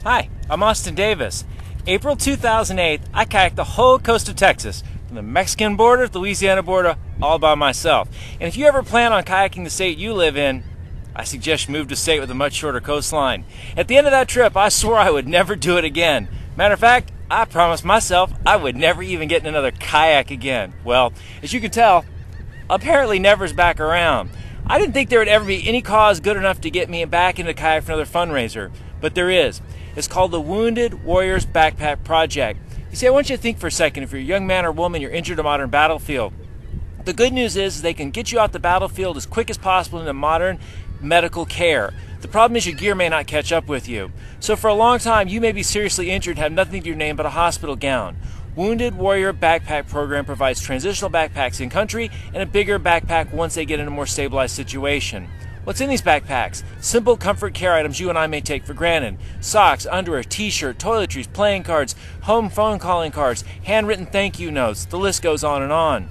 Hi, I'm Austin Davis. April 2008, I kayaked the whole coast of Texas, from the Mexican border to the Louisiana border, all by myself. And if you ever plan on kayaking the state you live in, I suggest you move to a state with a much shorter coastline. At the end of that trip, I swore I would never do it again. Matter of fact, I promised myself I would never even get in another kayak again. Well, as you can tell, apparently never's back around. I didn't think there would ever be any cause good enough to get me back into kayak for another fundraiser, but there is. It's called the Wounded Warriors Backpack Project. You see, I want you to think for a second, if you're a young man or woman, you're injured on a modern battlefield. The good news is they can get you off the battlefield as quick as possible into modern medical care. The problem is your gear may not catch up with you. So for a long time, you may be seriously injured and have nothing to your name but a hospital gown. Wounded Warrior Backpack Program provides transitional backpacks in country and a bigger backpack once they get in a more stabilized situation. What's in these backpacks? Simple comfort care items you and I may take for granted. Socks, underwear, t-shirt, toiletries, playing cards, home phone calling cards, handwritten thank you notes. The list goes on and on.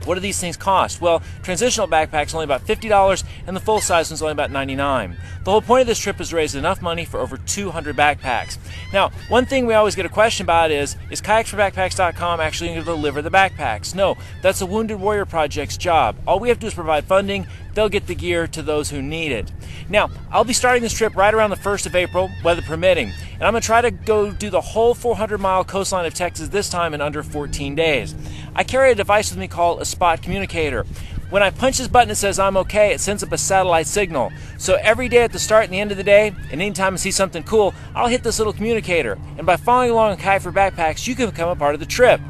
What do these things cost? Well, transitional backpacks are only about $50 and the full-size one's only about $99. The whole point of this trip is to raise enough money for over 200 backpacks. Now, one thing we always get a question about is kayaksforbackpacks.com actually going to deliver the backpacks? No, that's the Wounded Warrior Project's job. All we have to do is provide funding. They'll get the gear to those who need it. Now, I'll be starting this trip right around the 1st of April, weather permitting, and I'm going to try to go do the whole 400-mile coastline of Texas this time in under 14 days. I carry a device with me called a spot communicator. When I punch this button that says I'm okay, it sends up a satellite signal. So every day at the start and the end of the day, and anytime I see something cool, I'll hit this little communicator. And by following along on Kayak for Backpacks, you can become a part of the trip.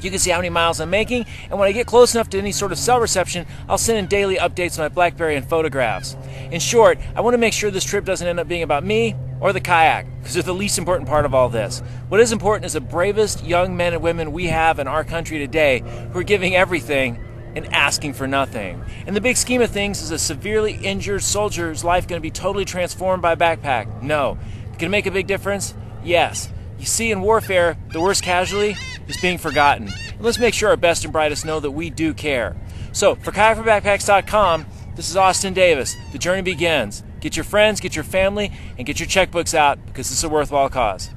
You can see how many miles I'm making, and when I get close enough to any sort of cell reception, I'll send in daily updates on my BlackBerry and photographs. In short, I want to make sure this trip doesn't end up being about me or the kayak, because they're the least important part of all this. What is important is the bravest young men and women we have in our country today who are giving everything and asking for nothing. In the big scheme of things, is a severely injured soldier's life going to be totally transformed by a backpack? No. Can it make a big difference? Yes. You see, in warfare, the worst casualty is being forgotten. And let's make sure our best and brightest know that we do care. So, for kayakforbackpacks.com, this is Austin Davis. The journey begins. Get your friends, get your family, and get your checkbooks out, because this is a worthwhile cause.